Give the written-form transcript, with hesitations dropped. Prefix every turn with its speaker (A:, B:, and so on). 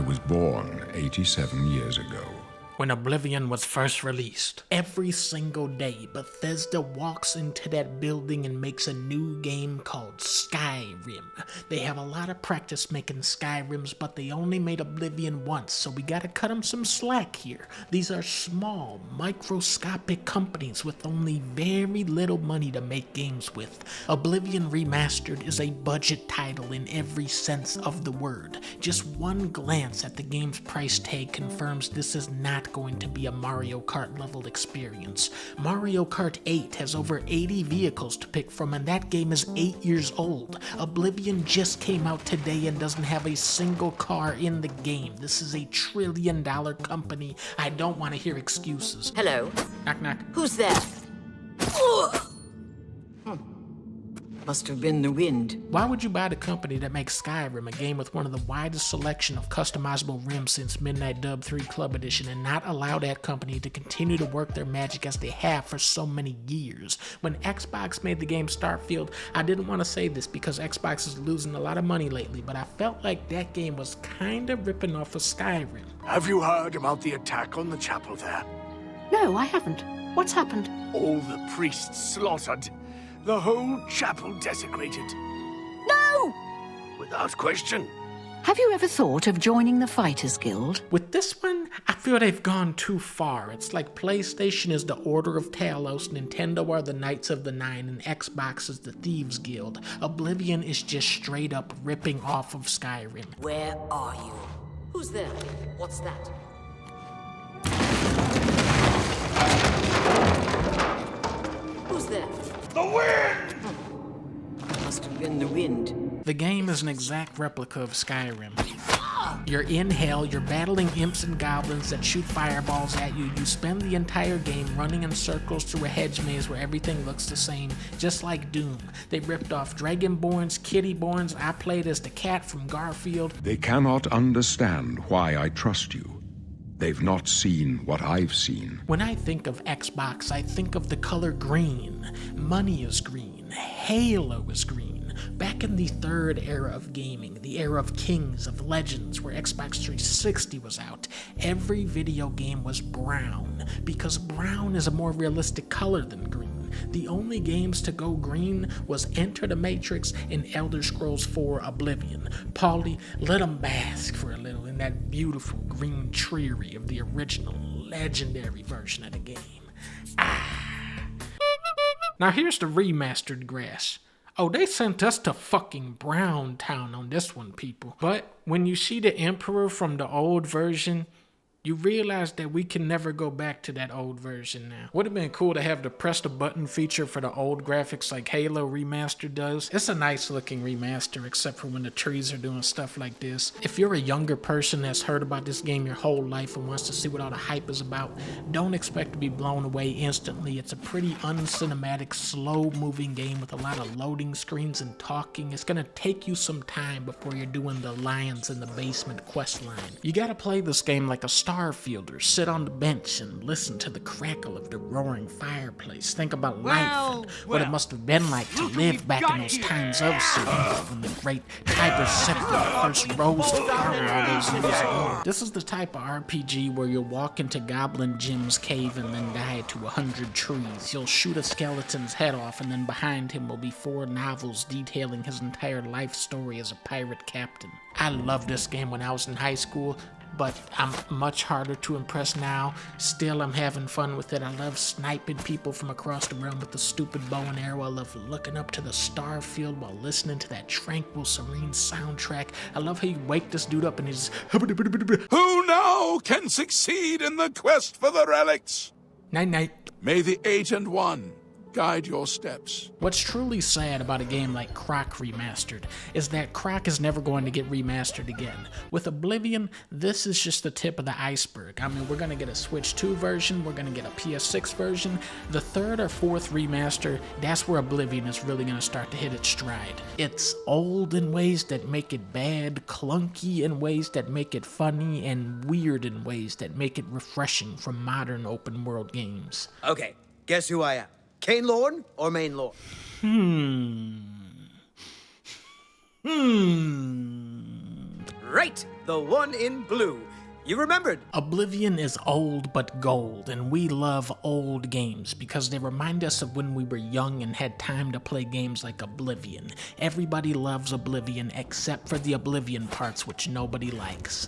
A: was born 87 years ago.
B: When Oblivion was first released, every single day Bethesda walks into that building and makes a new game called Skyrim. They have a lot of practice making Skyrims, but they only made Oblivion once, so we gotta cut them some slack here. These are small, microscopic companies with only very little money to make games with. Oblivion Remastered is a budget title in every sense of the word. Just one glance at the game's price tag confirms this is not going to be a Mario Kart level experience. Mario Kart 8 has over 80 vehicles to pick from, and that game is 8 years old. Oblivion just came out today and doesn't have a single car in the game. This is a $1 trillion company. I don't want to hear excuses.
C: Hello?
B: Knock knock.
C: Who's there? Must have been the wind.
B: Why would you buy the company that makes Skyrim, a game with one of the widest selection of customizable rims since Midnight Dub 3 Club Edition, and not allow that company to continue to work their magic as they have for so many years? When Xbox made the game Starfield, I didn't want to say this because Xbox is losing a lot of money lately, but I felt like that game was kinda ripping off of Skyrim.
D: Have you heard about the attack on the chapel there?
E: No, I haven't. What's happened?
D: All the priests slaughtered. The whole chapel desecrated.
E: No!
D: Without question.
E: Have you ever thought of joining the Fighters Guild?
B: With this one, I feel they've gone too far. It's like PlayStation is the Order of Talos, Nintendo are the Knights of the Nine, and Xbox is the Thieves Guild. Oblivion is just straight up ripping off of Skyrim.
C: Where are you? Who's there? What's that? Who's there?
D: The wind!
C: Must have been the wind.
B: The game is an exact replica of Skyrim. You're in hell, you're battling imps and goblins that shoot fireballs at you. You spend the entire game running in circles through a hedge maze where everything looks the same, just like Doom. They ripped off Dragonborns, Kittyborns. I played as the cat from Garfield.
A: They cannot understand why I trust you. They've not seen what I've seen.
B: When I think of Xbox, I think of the color green. Money is green. Halo is green. Back in the third era of gaming, the era of kings, of legends, where Xbox 360 was out, every video game was brown, because brown is a more realistic color than green. The only games to go green was Enter the Matrix and Elder Scrolls 4 Oblivion. Paulie, let them bask for a little in that beautiful green tree of the original, legendary version of the game. Now here's the remastered grass. Oh, they sent us to fucking Brown Town on this one, people. But when you see the Emperor from the old version, you realize that we can never go back to that old version now. Would have been cool to have the press the button feature for the old graphics like Halo Remastered does. It's a nice looking remaster, except for when the trees are doing stuff like this. If you're a younger person that's heard about this game your whole life and wants to see what all the hype is about, don't expect to be blown away instantly. It's a pretty uncinematic, slow moving game with a lot of loading screens and talking. It's gonna take you some time before you're doing the lions in the basement quest line. You gotta play this game like a Starfielder, sit on the bench and listen to the crackle of the roaring fireplace. Think about life and what it must have been like to live back in those times of City when the great Tiber Scepter first rose to power all those years ago. This is the type of RPG where you'll walk into Goblin Jim's cave and then die to 100 trees. You'll shoot a skeleton's head off and then behind him will be 4 novels detailing his entire life story as a pirate captain. I loved this game when I was in high school, but I'm much harder to impress now. Still, I'm having fun with it. I love sniping people from across the realm with the stupid bow and arrow. I love looking up to the star field while listening to that tranquil, serene soundtrack. I love how you wake this dude up and he's...
D: Who now can succeed in the quest for the relics?
B: Night-night.
D: May the 8 and 1 guide your steps.
B: What's truly sad about a game like Croc Remastered is that Croc is never going to get remastered again. With Oblivion, this is just the tip of the iceberg. I mean, we're going to get a Switch 2 version, we're going to get a PS6 version. The 3rd or 4th remaster, that's where Oblivion is really going to start to hit its stride. It's old in ways that make it bad, clunky in ways that make it funny, and weird in ways that make it refreshing from modern open world games.
F: Okay, guess who I am? Kane Lorne or Main Lorne? Right, the one in blue. You remembered.
B: Oblivion is old but gold, and we love old games because they remind us of when we were young and had time to play games like Oblivion. Everybody loves Oblivion except for the Oblivion parts which nobody likes.